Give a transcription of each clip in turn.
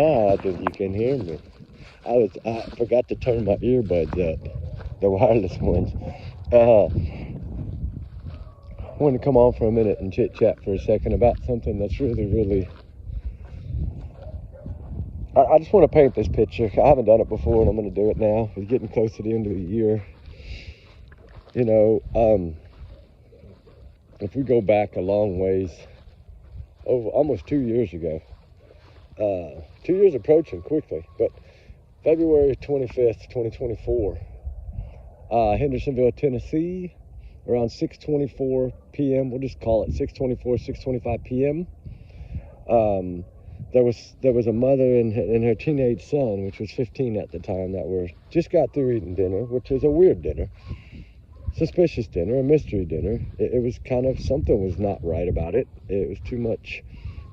I think you can hear me. I forgot to turn my earbuds up, the wireless ones. I want to come on for a minute and chit chat for a second about something that's really. I just want to paint this picture. I haven't done it before, and I'm going to do it now. It's getting close to the end of the year. You know, if we go back a long ways, over almost 2 years ago. 2 years approaching quickly, but February 25th, 2024, Hendersonville, Tennessee, around 6:24 p.m. We'll just call it 6:24, 6:25 p.m. There was a mother and her teenage son, which was 15 at the time, that just got through eating dinner, which is a weird dinner, suspicious dinner, a mystery dinner. It was kind of, something was not right about it. It was too much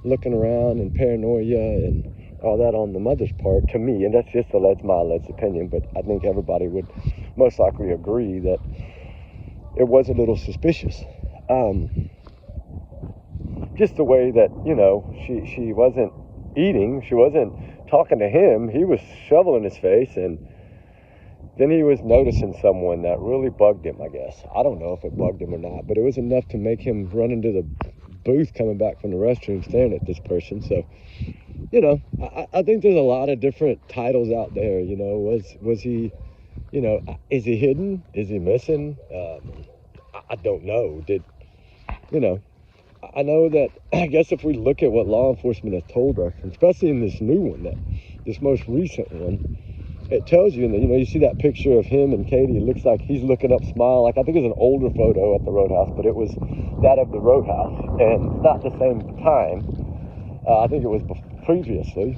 looking around and paranoia and all that on the mother's part, to me, and that's just my alleged opinion, but I think everybody would most likely agree that it was a little suspicious. Just the way that, she wasn't eating, she wasn't talking to him, he was shoveling his face, and then he was noticing someone that really bugged him, I guess. I don't know if it bugged him or not, but it was enough to make him run into the booth coming back from the restroom staring at this person. So, I think there's a lot of different titles out there. Was he, is he hidden? Is he missing? I don't know. I know that, I guess if we look at what law enforcement has told us, especially in this new one, this most recent one, it tells you that, you see that picture of him and Katie, it looks like he's looking up, smile. Like, I think it was an older photo at the roadhouse, but it was that of the roadhouse, and it's not the same time. I think it was previously.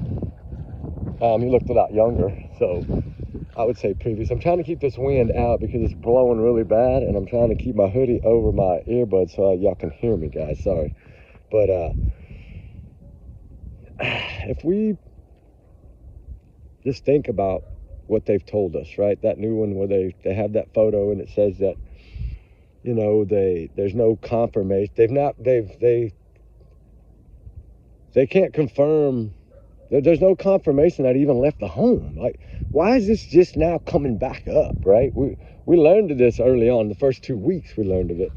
He looked a lot younger, so I would say previous. I'm trying to keep this wind out because it's blowing really bad, and I'm trying to keep my hoodie over my earbuds so y'all can hear me, guys. Sorry. But if we just think about what they've told us, right? That new one where they have that photo and it says that, there's no confirmation. They can't confirm. There's no confirmation that he even left the home. Like, why is this just now coming back up, right? We learned of this early on. The first 2 weeks we learned of it.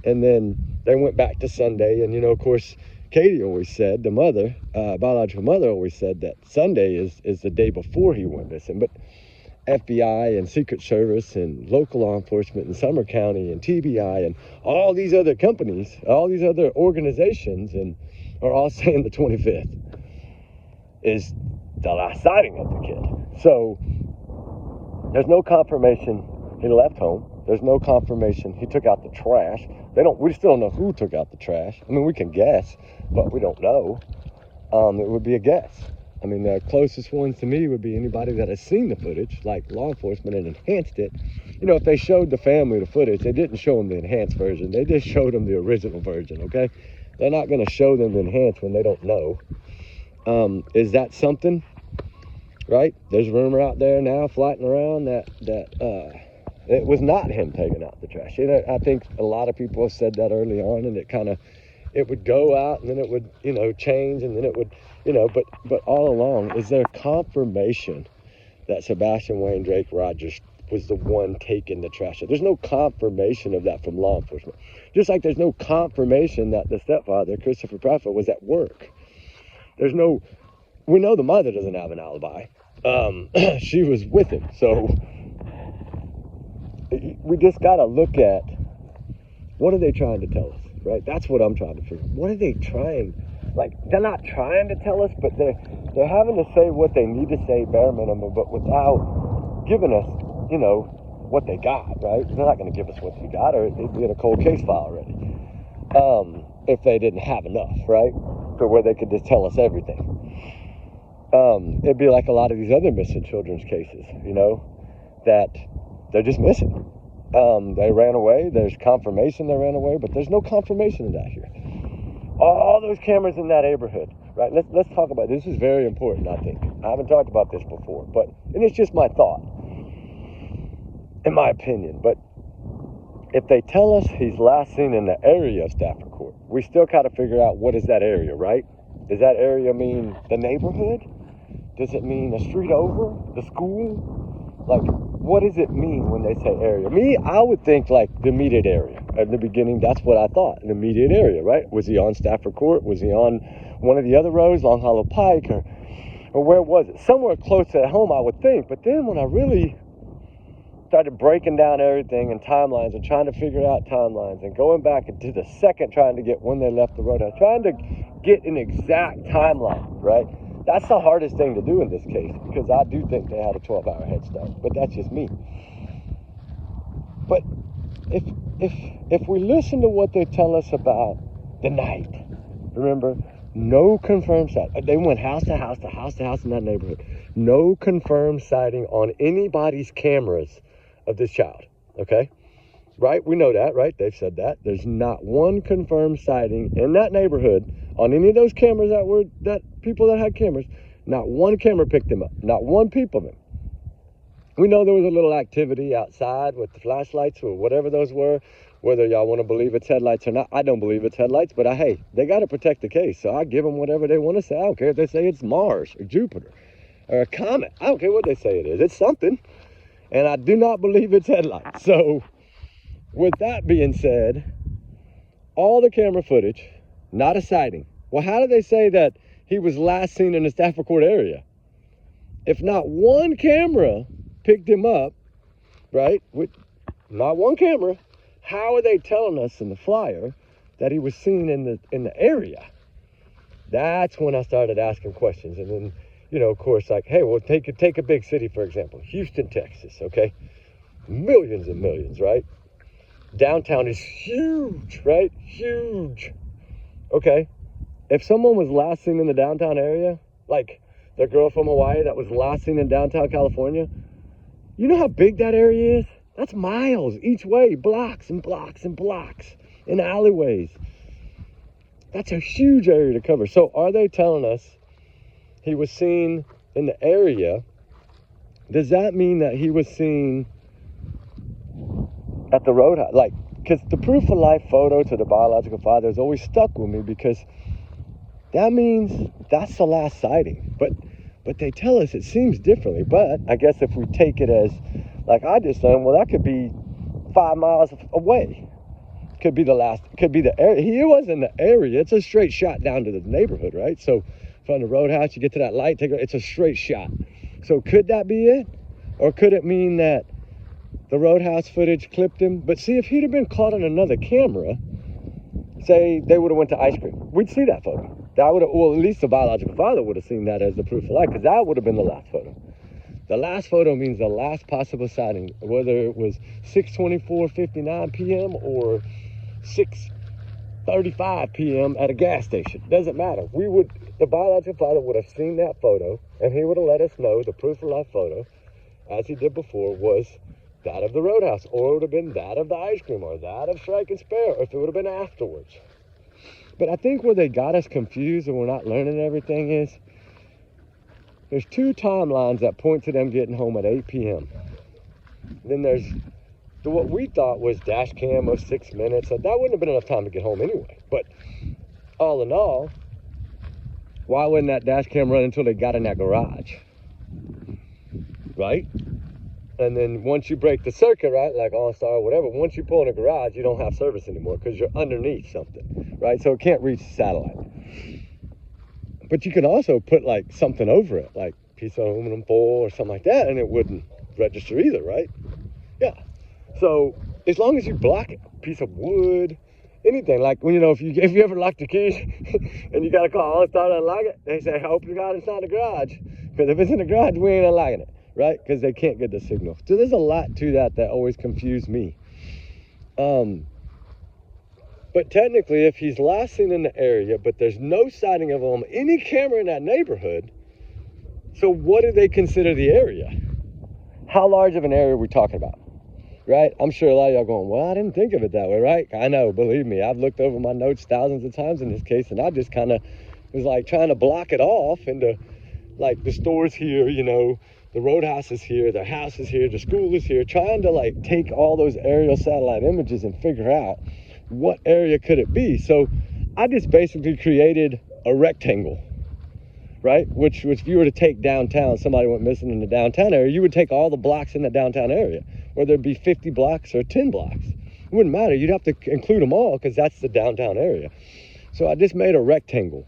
And then they went back to Sunday. And, of course, Katie always said, the mother, biological mother always said that Sunday is the day before he went missing. But FBI and Secret Service and local law enforcement in Summer County and TBI and all these other companies, all these other organizations, and are all saying the 25th is the last sighting of the kid. So there's no confirmation he left home. There's no confirmation he took out the trash. We still don't know who took out the trash. I mean, we can guess, but we don't know. It would be a guess. I mean, the closest ones to me would be anybody that has seen the footage, like law enforcement, and enhanced it. If they showed the family the footage, they didn't show them the enhanced version. They just showed them the original version, okay? They're not going to show them the enhanced when they don't know. Is that something? Right? There's rumor out there now floating around that it was not him taking out the trash. I think a lot of people have said that early on, and it would go out, and then it would, change, and then it would, but all along, is there confirmation that Sebastian Wayne Drake Rogers was the one taking the trash out? There's no confirmation of that from law enforcement. Just like there's no confirmation that the stepfather, Christopher Prophet, was at work. We know the mother doesn't have an alibi. She was with him. So we just got to look at, what are they trying to tell us, right? That's what I'm trying to figure. What are they trying? Like, they're not trying to tell us, but they're having to say what they need to say, bare minimum, but without giving us, what they got, right? They're not going to give us what they got, or it'd be in a cold case file already. If they didn't have enough, right? For where they could just tell us everything. It'd be like a lot of these other missing children's cases, that they're just missing. They ran away. There's confirmation they ran away, but there's no confirmation of that here. All those cameras in that neighborhood, right? Let's talk about it. This is very important, I think. I haven't talked about this before, and it's just my thought, in my opinion. But if they tell us he's last seen in the area of Stafford Court, we still got to figure out what is that area, right? Does that area mean the neighborhood? Does it mean a street over? The school? Like, what does it mean when they say area? Me, I would think like the immediate area. At the beginning, that's what I thought, an immediate area, right? Was he on Stafford Court? Was he on one of the other roads, Long Hollow Pike? Or where was it? Somewhere close to home, I would think. But then when I really started breaking down everything and timelines and trying to figure out timelines and going back into the second trying to get when they left the road, trying to get an exact timeline, right? That's the hardest thing to do in this case, because I do think they had a 12-hour head start, but that's just me. But if we listen to what they tell us about the night, remember, no confirmed sighting. They went house to house to house to house in that neighborhood. No confirmed sighting on anybody's cameras of this child, okay? Right? We know that, right? They've said that. There's not one confirmed sighting in that neighborhood on any of those cameras that people that had cameras. Not one camera picked them up. Not one peep of him. We know there was a little activity outside with the flashlights or whatever those were. Whether y'all want to believe it's headlights or not, I don't believe it's headlights, but hey, they got to protect the case. So I give them whatever they want to say. I don't care if they say it's Mars or Jupiter or a comet. I don't care what they say it is. It's something. And I do not believe it's headlights. So with that being said, all the camera footage, not a sighting. Well, how do they say that he was last seen in the Stafford Court area? If not one camera picked him up, right? With not one camera, how are they telling us in the flyer that he was seen in the area? That's when I started asking questions. And then, you know, of course, like, hey, well, take a big city, for example, Houston, Texas, okay? Millions and millions, right? Downtown is huge, right? Huge. Okay. If someone was last seen in the downtown area, like the girl from Hawaii that was last seen in downtown California, you know how big that area is? That's miles each way, blocks and blocks and blocks in alleyways. That's a huge area to cover. So are they telling us he was seen in the area? Does that mean that he was seen at the roadhouse? Like, because the proof of life photo to the biological father has always stuck with me, because that means that's the last sighting. But they tell us it seems differently. But I guess if we take it as, like I just learned, well, that could be 5 miles away. Could be the last, could be the area. He was in the area. It's a straight shot down to the neighborhood, right? So from the roadhouse, you get to that light, it's a straight shot. So could that be it? Or could it mean that the roadhouse footage clipped him? But see, if he'd have been caught on another camera, say they would have went to ice cream, we'd see that photo. That would have, well, at least the biological father would have seen that as the proof of life, because that would have been the last photo. The last photo means the last possible sighting, whether it was 6:24:59 p.m. or 6:35 p.m. at a gas station. Doesn't matter. The biological father would have seen that photo, and he would have let us know the proof of life photo, as he did before, was that of the roadhouse, or it would have been that of the ice cream, or that of Strike and Spare, or if it would have been afterwards. But I think where they got us confused and we're not learning everything is, there's 2 timelines that point to them getting home at 8 p.m. Then there's what we thought was dash cam of 6 minutes. So that wouldn't have been enough time to get home anyway. But all in all, why wouldn't that dash cam run until they got in that garage? Right? And then once you break the circuit, right, like OnStar or whatever, once you pull in a garage, you don't have service anymore because you're underneath something, right? So it can't reach the satellite. But you can also put like something over it, like piece of aluminum foil or something like that, and it wouldn't register either, right? Yeah. So as long as you block it, piece of wood, anything, like when, you know, if you ever lock the keys and you got to call OnStar to unlock it, they say, I hope you got inside the garage, because if it's in the garage, we ain't unlocking it, right? Because they can't get the signal. So there's a lot to that always confused me. But technically, if he's last seen in the area, but there's no sighting of him on any camera in that neighborhood, so what do they consider the area? How large of an area are we talking about? Right? I'm sure a lot of y'all going, well, I didn't think of it that way, right? I know, believe me, I've looked over my notes thousands of times in this case, and I just kind of was like trying to block it off into, like, the store's here, you know, the roadhouse is here, the house is here, the school is here, trying to like take all those aerial satellite images and figure out what area could it be. So I just basically created a rectangle, right? Which if you were to take downtown, somebody went missing in the downtown area, you would take all the blocks in the downtown area, whether it be 50 blocks or 10 blocks. It wouldn't matter. You'd have to include them all because that's the downtown area. So I just made a rectangle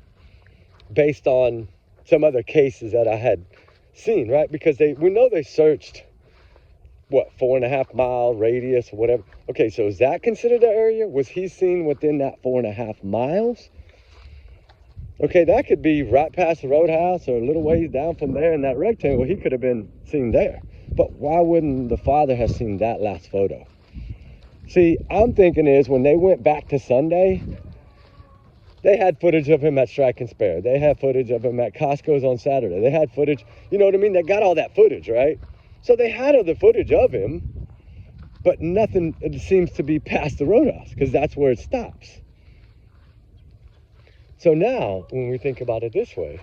based on some other cases that I had seen, right? Because we know they searched, what, 4.5 mile radius or whatever. Okay, so is that considered an area? Was he seen within that 4.5 miles? Okay, that could be right past the roadhouse or a little ways down from there in that rectangle. He could have been seen there. But why wouldn't the father have seen that last photo? See, I'm thinking is when they went back to Sunday, they had footage of him at Strike and Spare. They had footage of him at Costco's on Saturday. They had footage, you know what I mean? They got all that footage, right? So they had other footage of him, but nothing seems to be past the roadhouse because that's where it stops. So now, when we think about it this way,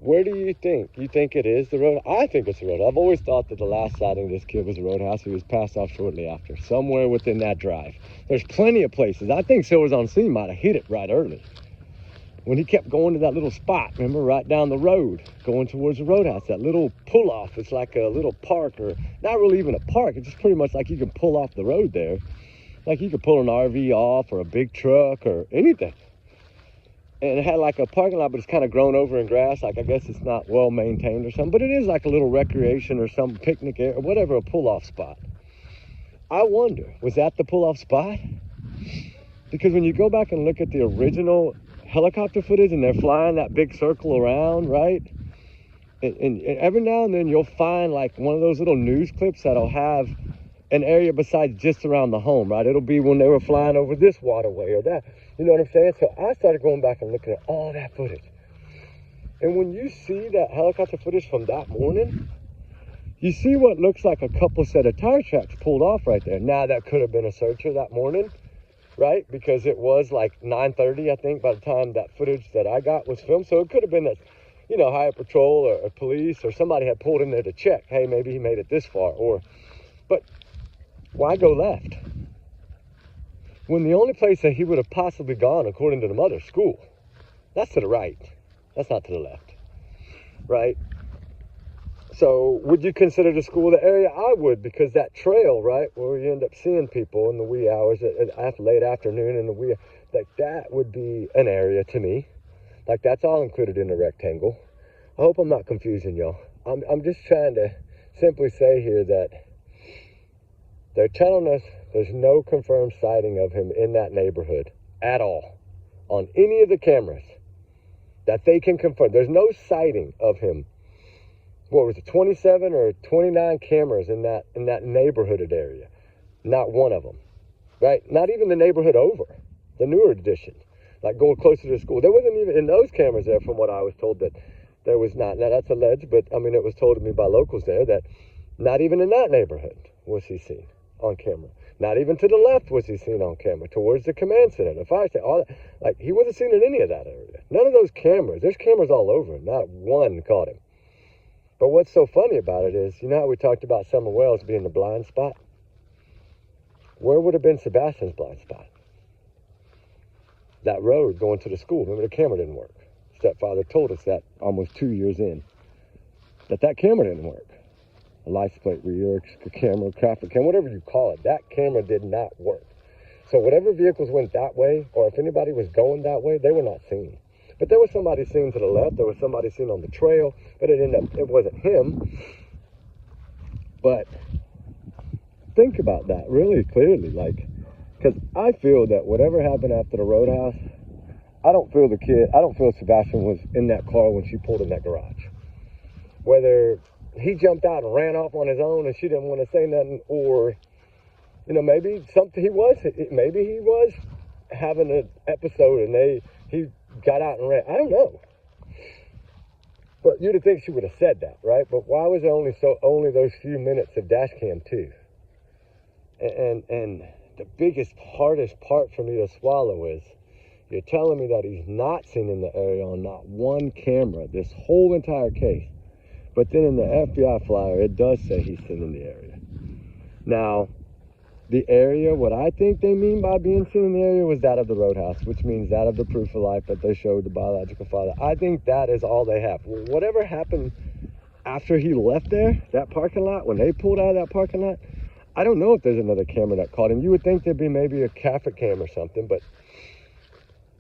where do you think? You think it is the road? I think it's the road. I've always thought that the last sighting of this kid was the roadhouse. He was passed off shortly after, somewhere within that drive. There's plenty of places. I think Silver's on Scene might have hit it right early. When he kept going to that little spot, remember, right down the road, going towards the roadhouse, that little pull-off. It's like a little park, or not really even a park. It's just pretty much like you can pull off the road there. Like you could pull an RV off or a big truck or anything. And it had like a parking lot, but it's kind of grown over in grass. Like, I guess it's not well maintained or something, but it is like a little recreation or some picnic area or whatever, a pull-off spot. I wonder, was that the pull-off spot? Because when you go back and look at the original helicopter footage and they're flying that big circle around, right? And every now and then you'll find like one of those little news clips that'll have an area besides just around the home, right? It'll be when they were flying over this waterway or that. You know what I'm saying? So I started going back and looking at all that footage. And when you see that helicopter footage from that morning, you see what looks like a couple set of tire tracks pulled off right there. Now, that could have been a searcher that morning, right? Because it was like 9:30, I think, by the time that footage that I got was filmed. So it could have been that, you know, highway patrol or police or somebody had pulled in there to check. Hey, maybe he made it this far. But why go left? When the only place that he would have possibly gone, according to the mother, school, that's to the right. That's not to the left, right? So would you consider the school the area? I would, because that trail, right, where you end up seeing people in the wee hours, at late afternoon in the wee, like that would be an area to me. Like that's all included in the rectangle. I hope I'm not confusing y'all. I'm just trying to simply say here that they're telling us there's no confirmed sighting of him in that neighborhood at all on any of the cameras that they can confirm. There's no sighting of him. What was it, 27 or 29 cameras in that neighborhood area? Not one of them, right? Not even the neighborhood over, the newer edition, like going closer to the school. There wasn't even in those cameras there, from what I was told, that there was not. Now that's alleged, but I mean, it was told to me by locals there that not even in that neighborhood was he seen on camera. Not even to the left was he seen on camera, towards the command center, the fire station, all that. Like, he wasn't seen in any of that area. None of those cameras. There's cameras all over him. Not one caught him. But what's so funny about it is, you know how we talked about Summer Wells being the blind spot? Where would have been Sebastian's blind spot? That road going to the school. Remember, the camera didn't work. Stepfather told us that almost 2 years in, that camera didn't work. A license plate rear camera, traffic camera, whatever you call it, that camera did not work. So whatever vehicles went that way, or if anybody was going that way, they were not seen. But there was somebody seen to the left, there was somebody seen on the trail, but it wasn't him. But think about that really clearly, like, because I feel that whatever happened after the roadhouse, I don't feel Sebastian was in that car when she pulled in that garage. Whether he jumped out and ran off on his own and she didn't want to say nothing, or, you know, maybe he was having an episode and he got out and ran. I don't know. But you'd think she would have said that, right? But why was there only those few minutes of dash cam too? And the biggest, hardest part for me to swallow is you're telling me that he's not seen in the area on not one camera this whole entire case. But then in the FBI flyer, it does say he's seen in the area. Now, the area, what I think they mean by being seen in the area was that of the roadhouse, which means that of the proof of life that they showed the biological father. I think that is all they have. Whatever happened after he left there, that parking lot, when they pulled out of that parking lot, I don't know if there's another camera that caught him. You would think there'd be maybe a traffic cam or something, but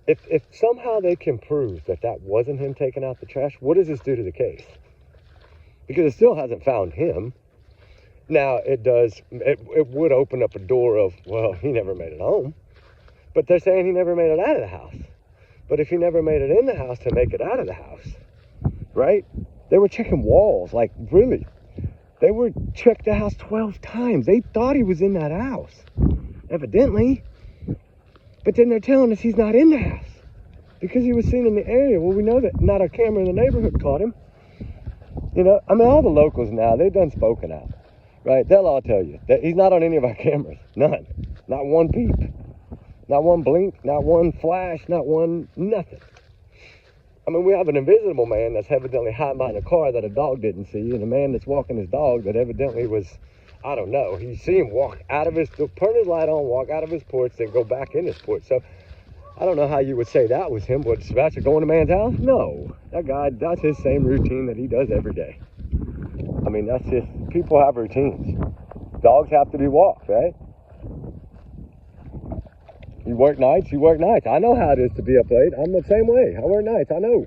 if somehow they can prove that that wasn't him taking out the trash, what does this do to the case? Because it still hasn't found him. Now, it would open up a door of, well, he never made it home. But they're saying he never made it out of the house. But if he never made it in the house to make it out of the house, right? They were checking walls, like, really. They were checked the house 12 times. They thought he was in that house, evidently. But then they're telling us he's not in the house because he was seen in the area. Well, we know that not a camera in the neighborhood caught him. You know, I mean, all the locals now, they've done spoken out. Right, they'll all tell you that he's not on any of our cameras. None. Not one peep. Not one blink. Not one flash. Not one nothing. I mean, we have an invisible man that's evidently hiding behind a car that a dog didn't see, and a man that's walking his dog that evidently was, I don't know, you see him walk out of his, turn his light on, walk out of his porch, then go back in his porch. So I don't know how you would say that was him. But Sebastian going to man's house? No. That guy, that's his same routine that he does every day. I mean, that's just, people have routines. Dogs have to be walked, right? You work nights, you work nights. I know how it is to be up late. I'm the same way. I work nights, I know.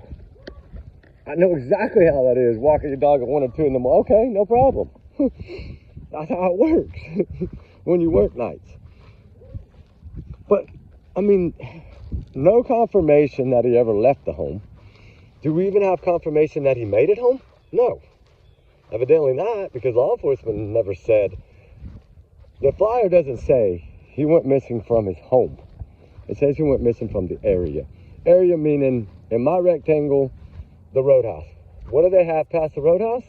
I know exactly how that is, walking your dog at 1 or 2 in the morning. Okay, no problem. That's how it works when you work nights. But, I mean, no confirmation that he ever left the home. Do we even have confirmation that he made it home? No. Evidently not, because law enforcement never said. The flyer doesn't say he went missing from his home. It says he went missing from the area. Area meaning, in my rectangle, the roadhouse. What do they have past the roadhouse?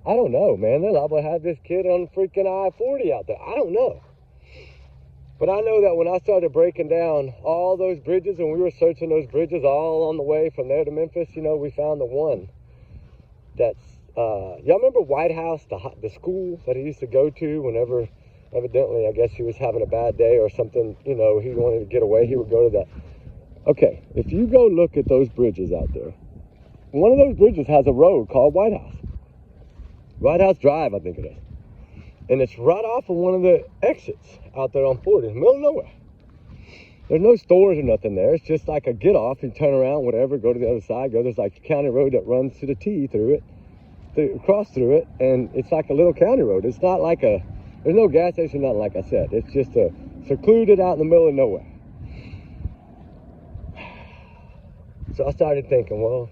I don't know, man. They're liable to have this kid on freaking I-40 out there. I don't know. But I know that when I started breaking down all those bridges, and we were searching those bridges all on the way from there to Memphis, you know, we found the one that's, y'all remember White House, the school that he used to go to whenever, evidently, I guess he was having a bad day or something, you know, he wanted to get away, he would go to that. Okay, if you go look at those bridges out there, one of those bridges has a road called White House. White House Drive, I think it is. And it's right off of one of the exits out there on 40, in the middle of nowhere. There's no stores or nothing there. It's just like a get off, you turn around, whatever, go to the other side, go. There's like a county road that runs to the T through it, cross through it, and it's like a little county road. It's not like there's no gas station, nothing like I said. It's just a secluded out in the middle of nowhere. So I started thinking, well,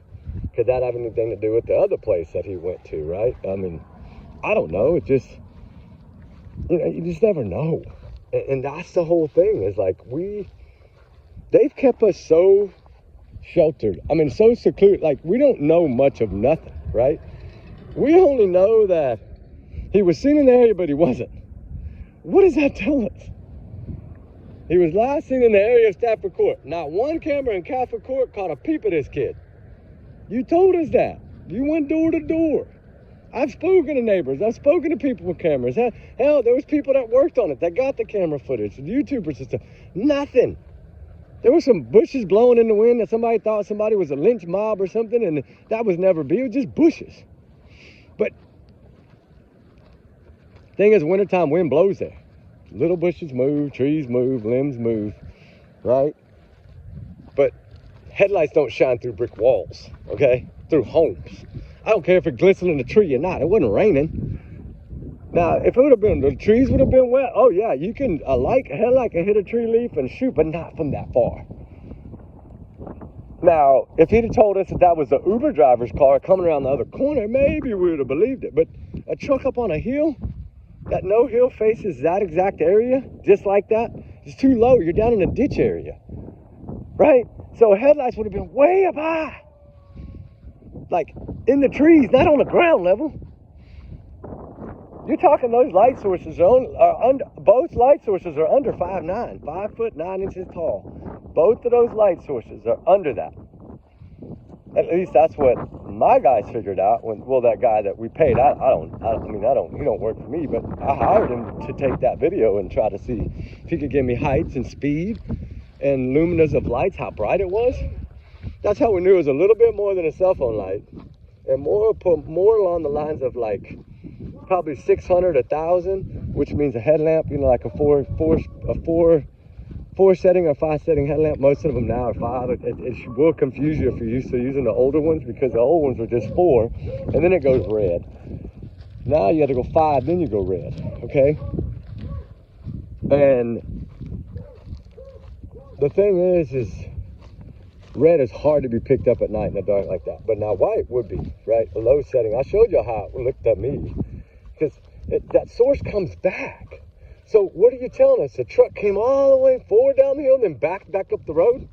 could that have anything to do with the other place that he went to, right? I mean, I don't know. It just, you know, you just never know. And that's the whole thing, is like they've kept us so sheltered. I mean, so secluded. Like, we don't know much of nothing, right? We only know that he was seen in the area, but he wasn't. What does that tell us? He was last seen in the area of Stafford Court. Not one camera in Stafford Court caught a peep of this kid. You told us that. You went door to door. I've spoken to neighbors. I've spoken to people with cameras. Hell, there was people that worked on it, that got the camera footage, the YouTubers and stuff. Nothing. There were some bushes blowing in the wind that somebody thought somebody was a lynch mob or something, and that was never be. It was just bushes. But thing is, wintertime wind blows there. Little bushes move, trees move, limbs move, right? But headlights don't shine through brick walls, okay? Through homes. I don't care if it glistened in the tree or not. It wasn't raining. Now, if it would have been, the trees would have been wet. Oh yeah, you can, a headlight can hit a tree leaf and shoot, but not from that far. Now, if he'd have told us that was the Uber driver's car coming around the other corner, maybe we would have believed it. But a truck up on a hill, that no hill faces that exact area, just like that, it's too low. You're down in a ditch area, right? So headlights would have been way up high. Like in the trees, not on the ground level. You're talking those light sources both light sources are under 5'9", 5 foot 9 inches tall. Both of those light sources are under that. At least that's what my guys figured out that guy that we paid, he don't work for me, but I hired him to take that video and try to see if he could give me heights and speed and luminance of lights, how bright it was. That's how we knew it was a little bit more than a cell phone light, and more along the lines of like probably 600, 1,000, which means a headlamp, like a four setting or 5 setting headlamp. Most of them now are 5. It will confuse you if you're used to using the older ones, because the old ones were just 4, and then it goes red. Now you have to go 5, then you go red, okay? And the thing is red is hard to be picked up at night in the dark like that. But now white would be, right? A low setting. I showed you how it looked at me, because that source comes back. So what are you telling us? The truck came all the way forward down the hill and then back up the road?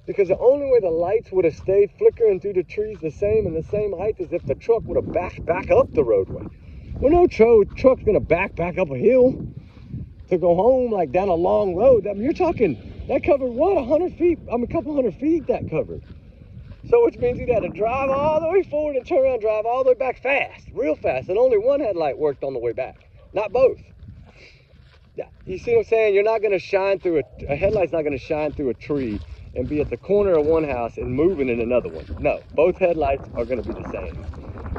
Because the only way the lights would have stayed flickering through the trees the same height is if the truck would have backed back up the roadway. Well, no truck's gonna back up a hill to go home, like down a long road. I mean, you're talking, that covered what, 100 feet? I mean, a couple hundred feet that covered. So which means he'd had to drive all the way forward and turn around, drive all the way back fast, real fast. And only one headlight worked on the way back, not both. Yeah, you see what I'm saying? You're not gonna shine through a headlight's not gonna shine through a tree and be at the corner of one house and moving in another one. No, both headlights are gonna be the same.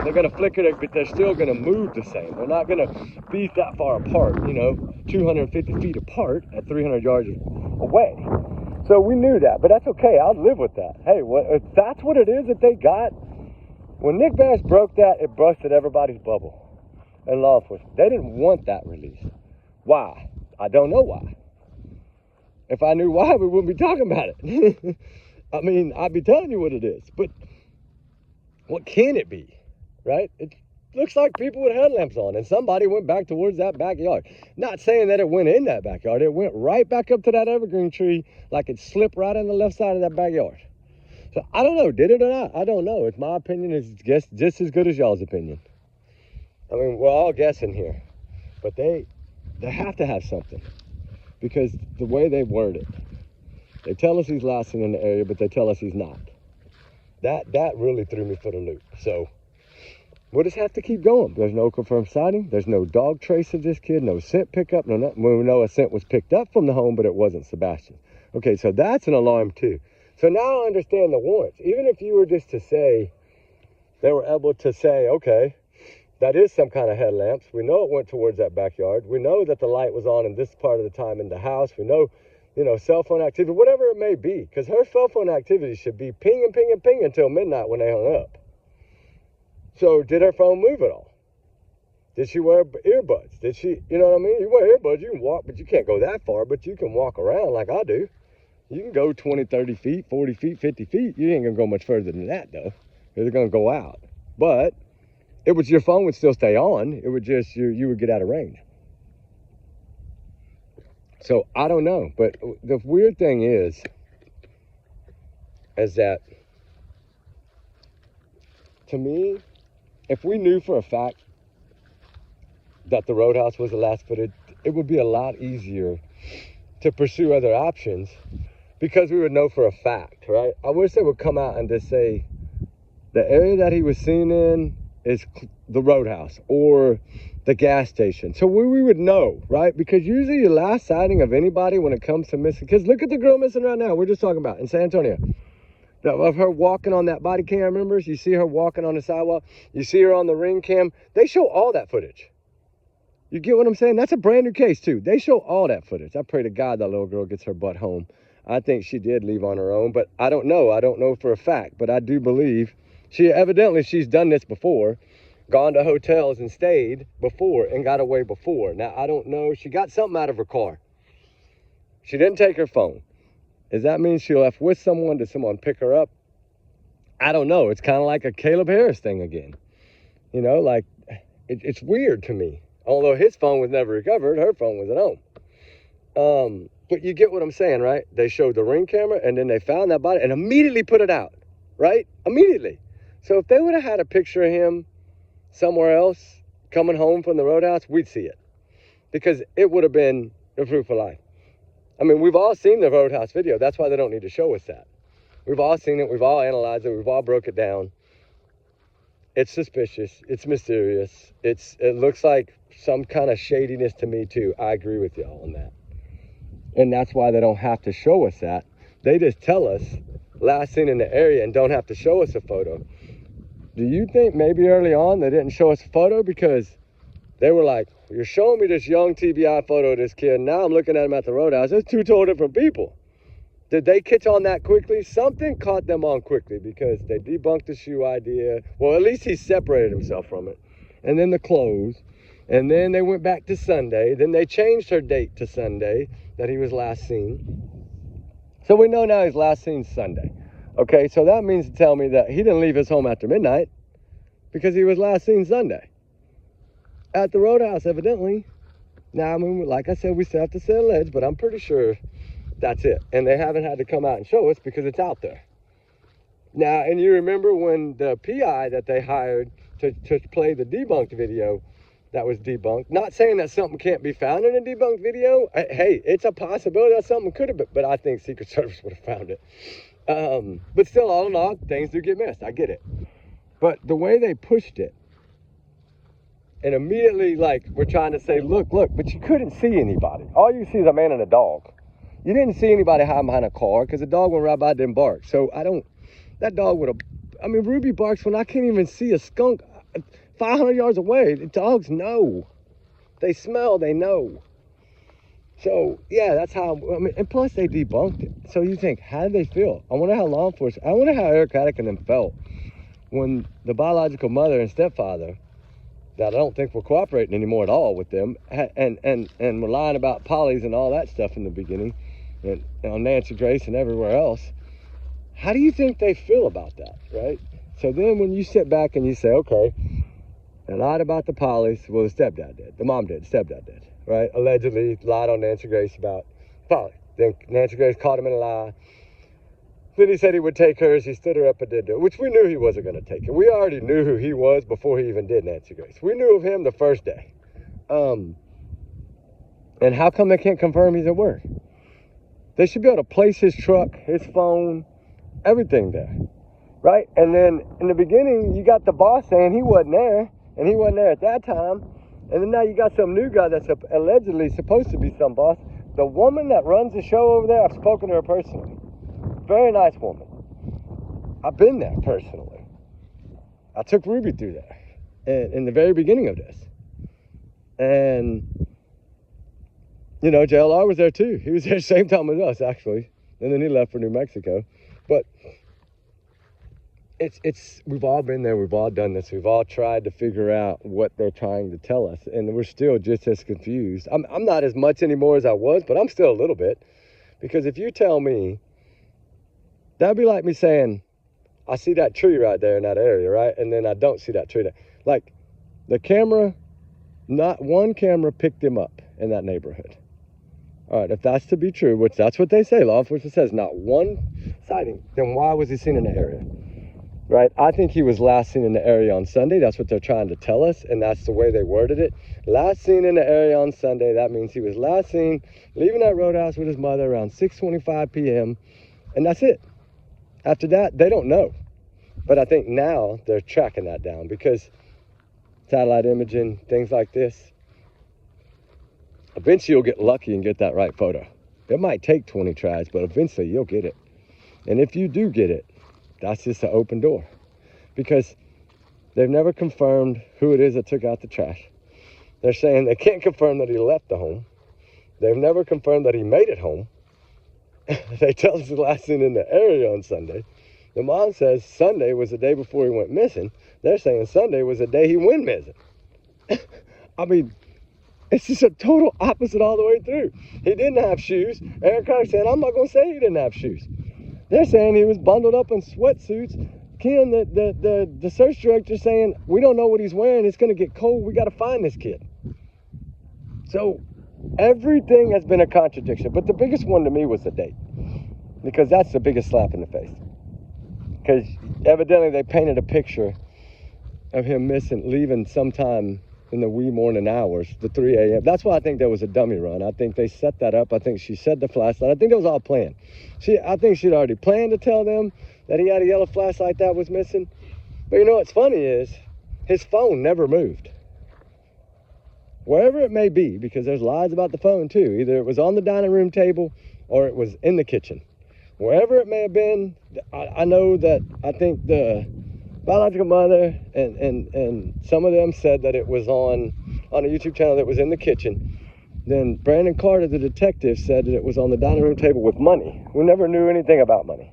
They're gonna flicker, but they're still gonna move the same. They're not gonna be that far apart, 250 feet apart at 300 yards away. So we knew that, but that's okay. I'll live with that. Hey, if that's what it is that they got, when Nick Bass broke that, it busted everybody's bubble and law enforcement. They didn't want that released. Why? I don't know why. If I knew why, we wouldn't be talking about it. I mean, I'd be telling you what it is, but what can it be, right? It looks like people with headlamps on, and somebody went back towards that backyard. Not saying that it went in that backyard. It went right back up to that evergreen tree, like it slipped right on the left side of that backyard. So I don't know, did it or not? I don't know. It's my opinion. It's just as good as y'all's opinion. I mean, we're all guessing here, but they have to have something, because the way they word it, they tell us he's last seen in the area, but they tell us he's not. That really threw me for the loop. So we'll just have to keep going. There's no confirmed sighting. There's no dog trace of this kid, no scent pickup, no nothing. We know a scent was picked up from the home, but it wasn't Sebastian. Okay, so that's an alarm too. So now I understand the warrants. Even if you were just to say, they were able to say, okay, that is some kind of headlamps. We know it went towards that backyard. We know that the light was on in this part of the time in the house. We know, cell phone activity, whatever it may be, because her cell phone activity should be pinging until midnight when they hung up. So did her phone move at all? Did she wear earbuds? Did she, you know what I mean? You wear earbuds, you can walk, but you can't go that far, but you can walk around like I do. You can go 20, 30 feet, 40 feet, 50 feet. You ain't gonna go much further than that though. You're gonna go out. But your phone would still stay on. It would just, you would get out of range. So I don't know, but the weird thing is that, to me, if we knew for a fact that the roadhouse was the last footage, it would be a lot easier to pursue other options, because we would know for a fact, right? I wish they would come out and just say the area that he was seen in is the roadhouse or the gas station. So we would know, right? Because usually your last sighting of anybody when it comes to missing, because look at the girl missing right now. We're just talking about in San Antonio. Of her walking on that body cam, remember? You see her walking on the sidewalk. You see her on the ring cam. They show all that footage. You get what I'm saying? That's a brand new case too. They show all that footage. I pray to God that little girl gets her butt home. I think she did leave on her own, but I don't know. I don't know for a fact, but I do believe she's done this before, gone to hotels and stayed before and got away before. Now, I don't know. She got something out of her car. She didn't take her phone. Does that mean she left with someone? Did someone pick her up? I don't know. It's kind of like a Caleb Harris thing again. Like it's weird to me. Although his phone was never recovered, her phone was at home. But you get what I'm saying, right? They showed the ring camera and then they found that body and immediately put it out, right? Immediately. So if they would have had a picture of him somewhere else coming home from the roadhouse, we'd see it, because it would have been the proof of life. I mean, we've all seen the roadhouse video. That's why they don't need to show us that. We've all seen it. We've all analyzed it. We've all broke it down. It's suspicious. It's mysterious. It looks like some kind of shadiness to me too. I agree with y'all on that. And that's why they don't have to show us that. They just tell us last seen in the area and don't have to show us a photo. Do you think maybe early on they didn't show us a photo because they were like, you're showing me this young TBI photo of this kid, and now I'm looking at him at the roadhouse. It's two totally different people. Did they catch on that quickly? Something caught them on quickly because they debunked the shoe idea. Well, at least he separated himself from it. And then the clothes. And then they went back to Sunday. Then they changed her date to Sunday that he was last seen. So we know now he's last seen Sunday. Okay, so that means to tell me that he didn't leave his home after midnight because he was last seen Sunday at the roadhouse, evidently. Now, I mean, like I said, we still have to say alleged, but I'm pretty sure that's it. And they haven't had to come out and show us because it's out there. Now, and you remember when the PI that they hired to play the debunked video that was debunked, not saying that something can't be found in a debunked video. Hey, it's a possibility that something could have been, but I think Secret Service would have found it. But still, all in all, things do get missed. I get it. But the way they pushed it, and immediately, like, we're trying to say, look, but you couldn't see anybody. All you see is a man and a dog. You didn't see anybody hiding behind a car because the dog went right by, didn't bark. So that dog would have, I mean, Ruby barks when I can't even see a skunk 500 yards away. The dogs know. They smell, they know. So, yeah, that's how, I mean, and plus they debunked it. So you think, how did they feel? I wonder how law enforcement, I wonder how Eric Haddock and them felt when the biological mother and stepfather, that I don't think were cooperating anymore at all with them, and were lying about polys and all that stuff in the beginning, and on Nancy Grace and everywhere else. How do you think they feel about that, right? So then when you sit back and you say, okay, they lied about the polys, well, the stepdad did, the mom did, the stepdad did, right? Allegedly lied on Nancy Grace about poly. Then Nancy Grace caught him in a lie. Then he said he would take hers. He stood her up and did it, which we knew he wasn't going to take it. We already knew who he was before he even did Nancy Grace. We knew of him the first day. And how come they can't confirm he's at work? They should be able to place his truck, his phone, everything there, right? And then in the beginning, you got the boss saying he wasn't there, and he wasn't there at that time. And then now you got some new guy that's allegedly supposed to be some boss. The woman that runs the show over there, I've spoken to her personally. Very nice woman. I've been there personally. I took Ruby through there in the very beginning of this. And, you know, JLR was there too. He was there the same time as us, actually. And then he left for New Mexico. But we've all been there. We've all done this. We've all tried to figure out what they're trying to tell us. And we're still just as confused. I'm not as much anymore as I was, but I'm still a little bit. Because if you tell me, that'd be like me saying, I see that tree right there in that area, right? And then I don't see that tree there. Like, the camera, not one camera picked him up in that neighborhood. All right, if that's to be true, which that's what they say, law enforcement says, not one sighting, then why was he seen in the area? Right? I think he was last seen in the area on Sunday. That's what they're trying to tell us, and that's the way they worded it. Last seen in the area on Sunday, that means he was last seen leaving that roadhouse with his mother around 6:25 p.m., and that's it. After that, they don't know. But I think now they're tracking that down because satellite imaging, things like this, eventually you'll get lucky and get that right photo. It might take 20 tries, but eventually you'll get it. And if you do get it, that's just an open door. Because they've never confirmed who it is that took out the trash. They're saying they can't confirm that he left the home. They've never confirmed that he made it home. They tell us the last seen in the area on Sunday. The mom says Sunday was the day before he went missing. They're saying Sunday was the day he went missing. I mean, it's just a total opposite all the way through. He didn't have shoes. Eric Carter said, I'm not going to say he didn't have shoes. They're saying he was bundled up in sweatsuits. Ken, the search director saying, we don't know what he's wearing. It's going to get cold. We got to find this kid. So everything has been a contradiction. But the biggest one to me was the date. Because that's the biggest slap in the face. Because evidently they painted a picture of him leaving sometime in the wee morning hours, the 3 a.m. That's why I think there was a dummy run. I think they set that up. I think she said the flashlight. I think it was all planned. I think she'd already planned to tell them that he had a yellow flashlight that was missing. But you know what's funny is, his phone never moved. Wherever it may be, because there's lies about the phone too. Either it was on the dining room table or it was in the kitchen. Wherever it may have been, I know that I think the biological mother and some of them said that it was on a YouTube channel that was in the kitchen. Then Brandon Carter, the detective, said that it was on the dining room table with money. We never knew anything about money.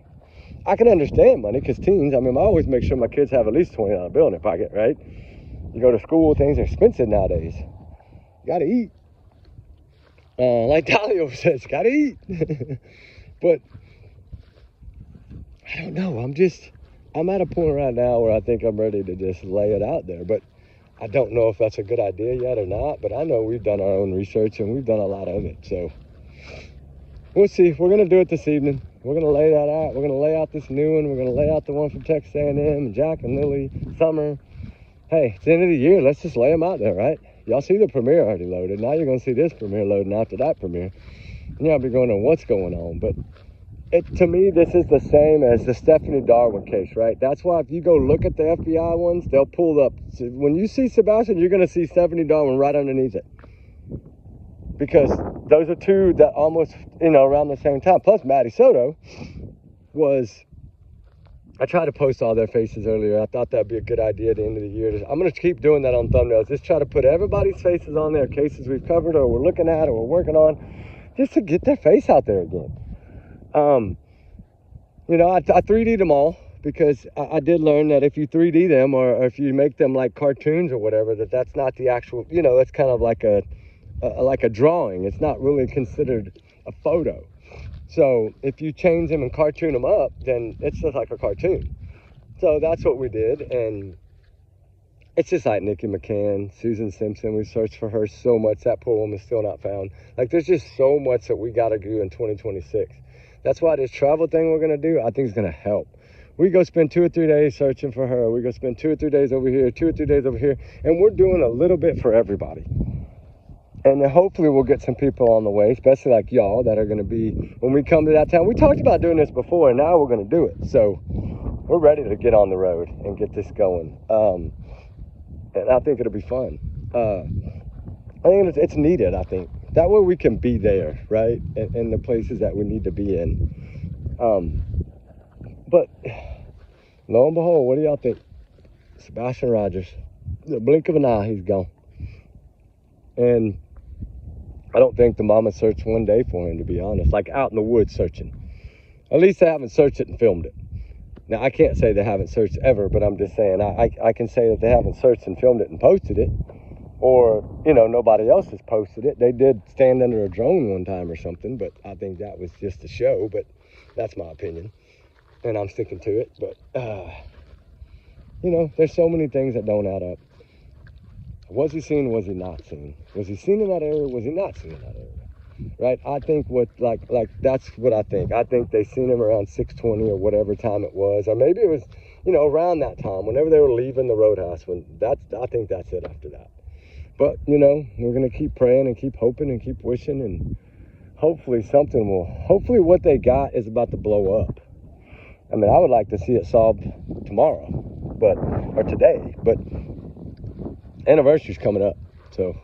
I can understand money because teens, I mean, I always make sure my kids have at least $20 bill in their pocket, right? You go to school, things are expensive nowadays. You gotta eat. Like Dalio says, gotta eat. But I don't know. I'm at a point right now where I think I'm ready to just lay it out there. But I don't know if that's a good idea yet or not. But I know we've done our own research and we've done a lot of it. So we'll see. We're going to do it this evening. We're going to lay that out. We're going to lay out this new one. We're going to lay out the one from Texas A&M and Jack and Lily, Summer. Hey, it's the end of the year. Let's just lay them out there, right? Y'all see the premiere already loaded. Now you're going to see this premiere loading after that premiere. And y'all be going on what's going on. But to me, this is the same as the Stephanie Darwin case, right? That's why if you go look at the FBI ones, they'll pull up. So when you see Sebastian, you're going to see Stephanie Darwin right underneath it. Because those are two that almost, around the same time. Plus, Maddie Soto was, I tried to post all their faces earlier. I thought that'd be a good idea at the end of the year. I'm going to keep doing that on thumbnails. Just try to put everybody's faces on there, cases we've covered or we're looking at or we're working on, just to get their face out there again. I 3D'd them all because I did learn that if you 3D them or if you make them like cartoons or whatever, that's not the actual, that's kind of like a drawing. It's not really considered a photo. So if you change them and cartoon them up, then it's just like a cartoon. So that's what we did. And it's just like Nikki McCann, Susan Simpson. We searched for her so much. That poor woman's still not found. Like, there's just so much that we got to do in 2026. That's why this travel thing we're going to do, I think is going to help. We go spend 2 or 3 days searching for her. We go spend 2 or 3 days over here, 2 or 3 days over here. And we're doing a little bit for everybody. And then hopefully we'll get some people on the way, especially like y'all that are going to be, when we come to that town. We talked about doing this before, and now we're going to do it. So we're ready to get on the road and get this going. And I think it'll be fun. I think it's needed, I think. That way we can be there, right? In the places that we need to be in. But lo and behold, what do y'all think? Sebastian Rogers. The blink of an eye, he's gone. And I don't think the mama searched one day for him, to be honest. Like out in the woods searching. At least they haven't searched it and filmed it. Now, I can't say they haven't searched ever, but I'm just saying I can say that they haven't searched and filmed it and posted it. Or, nobody else has posted it. They did stand under a drone one time or something, but I think that was just a show. But that's my opinion. And I'm sticking to it. But, there's so many things that don't add up. Was he seen or was he not seen? Was he seen in that area or was he not seen in that area? Right? I think that's what I think. I think they seen him around 6:20 or whatever time it was. Or maybe it was, around that time, whenever they were leaving the roadhouse. I think that's it after that. But, we're going to keep praying and keep hoping and keep wishing. And hopefully hopefully what they got is about to blow up. I mean, I would like to see it solved tomorrow, or today. But anniversary's coming up. So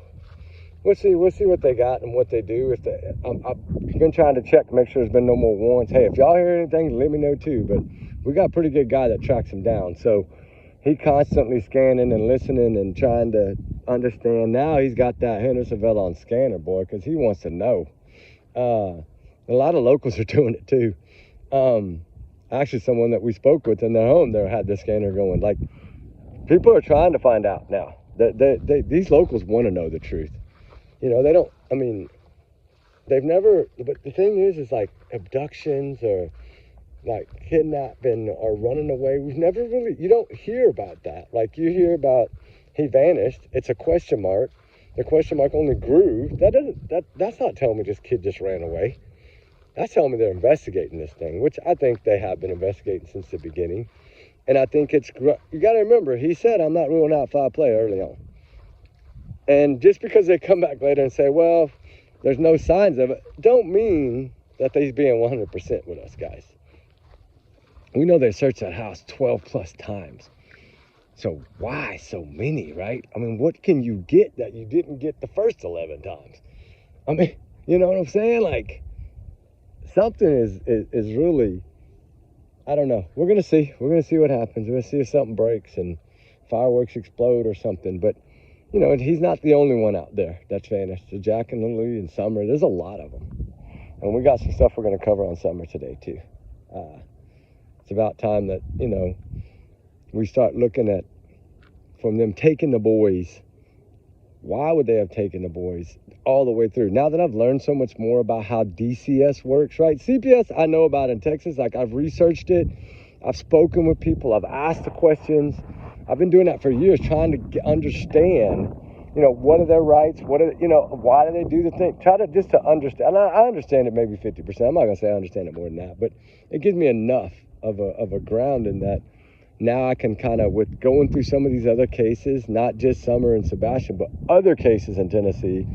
we'll see what they got and what they do. I've been trying to check to make sure there's been no more warrants. Hey, if y'all hear anything, let me know too. But we got a pretty good guy that tracks him down. So he constantly scanning and listening and trying to understand. Now he's got that Hendersonville on scanner, boy, because he wants to know. A lot of locals are doing it too. Actually, someone that we spoke with in their home there had the scanner going. Like, people are trying to find out now. These locals want to know the truth. They don't, they've never, but the thing is like abductions or like kidnapping or running away. We've never really, you don't hear about that. Like, you hear about he vanished. It's a question mark. The question mark only grew. That's not telling me this kid just ran away. That's telling me they're investigating this thing, which I think they have been investigating since the beginning. And I think you got to remember, he said, I'm not ruling out foul play early on. And just because they come back later and say, well, there's no signs of it, don't mean that he's being 100% with us, guys. We know they searched that house 12 plus times. So why so many, right? I mean, what can you get that you didn't get the first 11 times? I mean, you know what I'm saying? Like, something is really, I don't know. We're going to see. We're going to see what happens. We're going to see if something breaks and fireworks explode or something. But, you know, he's not the only one out there that's vanished. So Jack and Lily and Summer, there's a lot of them. And we got some stuff we're going to cover on Summer today, too. It's about time that, you know, we start looking at, from them taking the boys, why would they have taken the boys all the way through? Now that I've learned so much more about how DCS works, right? CPS I know about in Texas. Like, I've researched it. I've spoken with people. I've asked the questions. I've been doing that for years, trying to understand, you know, what are their rights? What are, you know, why do they do the thing? Try to just to understand. I understand it maybe 50%. I'm not going to say I understand it more than that, but it gives me enough of a ground in that. Now I can kind of, with going through some of these other cases, not just Summer and Sebastian, but other cases in Tennessee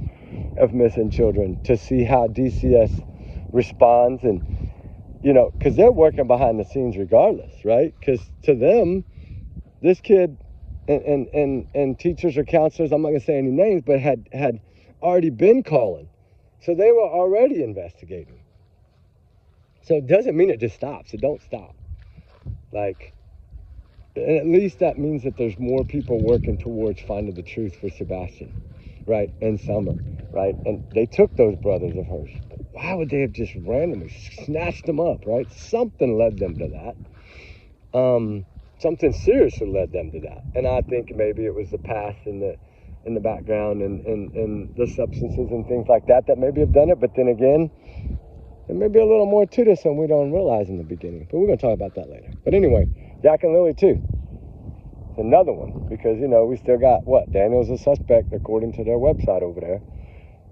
of missing children, to see how DCS responds. And, you know, because they're working behind the scenes regardless, right? Because to them, this kid and teachers or counselors, I'm not going to say any names, but had already been calling. So they were already investigating. So it doesn't mean it just stops. It don't stop. Like, and at least that means that there's more people working towards finding the truth for Sebastian, right? And Summer, right? And they took those brothers of hers. But why would they have just randomly snatched them up, right? Something led them to that. Something seriously led them to that. And I think maybe it was the past and in the background and the substances and things like that maybe have done it. But then again, there may be a little more to this than we don't realize in the beginning. But we're going to talk about that later. But anyway, Jack and Lily, too. It's another one. Because, you know, we still got, what? Daniel's a suspect, according to their website over there.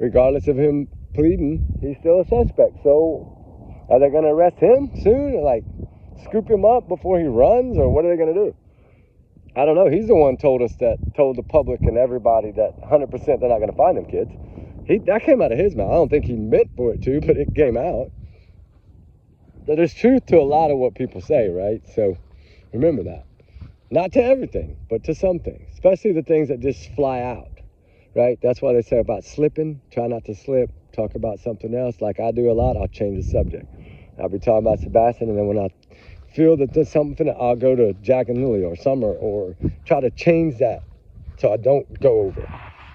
Regardless of him pleading, he's still a suspect. So, are they going to arrest him soon? Or, like, scoop him up before he runs? Or what are they going to do? I don't know. He's the one told the public and everybody that 100% they're not going to find them kids. That came out of his mouth. I don't think he meant for it to, but it came out. So there's truth to a lot of what people say, right? So remember that. Not to everything, but to some things, especially the things that just fly out, right? That's why they say about slipping. Try not to slip. Talk about something else. Like I do a lot, I'll change the subject. I'll be talking about Sebastian, and then when I feel that there's something, I'll go to Jack and Lily or Summer or try to change that so I don't go over it.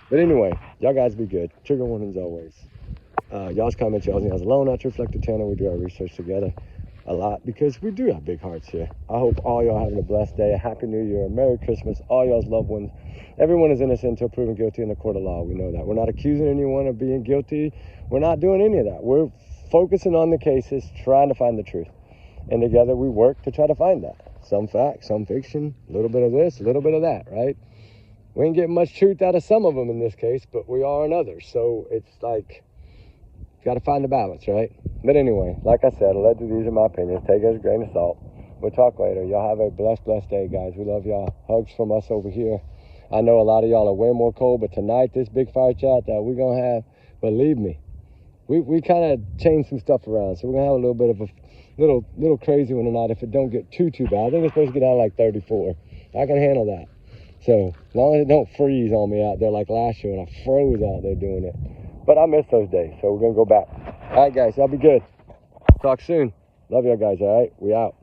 But anyway, y'all guys be good. Trigger warnings always. Y'all's comments, y'all's alone at Reflector Channel. We do our research together a lot because we do have big hearts here. I hope all y'all having a blessed day, a happy new year, a Merry Christmas, all y'all's loved ones. Everyone is innocent until proven guilty in the court of law. We know that. We're not accusing anyone of being guilty. We're not doing any of that. We're focusing on the cases, trying to find the truth. And together we work to try to find that. Some fact, some fiction, a little bit of this, a little bit of that, right? We ain't getting much truth out of some of them in this case, but we are in others. So it's like, got to find the balance, right? But anyway, like I said, allegedly, these are my opinions. Take it as a grain of salt. We'll talk later. Y'all have a blessed day, guys. We love y'all. Hugs from us over here. I know a lot of y'all are way more cold, but tonight, this big fire chat that we're going to have, believe me, we kind of changed some stuff around. So we're going to have a little bit of a little crazy one tonight if it don't get too bad. I think it's supposed to get down to like 34. I can handle that. So as long as it don't freeze on me out there like last year when I froze out there doing it. But I miss those days, so we're going to go back. All right, guys, y'all be good. Talk soon. Love y'all guys, all right? We out.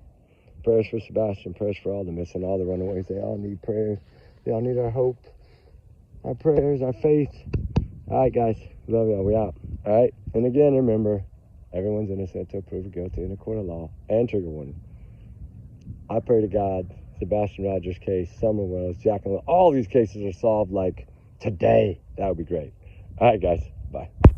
Prayers for Sebastian. Prayers for all the missing, all the runaways. They all need prayers. They all need our hope, our prayers, our faith. All right, guys. Love y'all. We out. All right? And again, remember, everyone's innocent until proven guilty in a court of law. And trigger warning. I pray to God, Sebastian Rogers' case, Summer Wells, Jack and all these cases are solved like today. That would be great. All right, guys.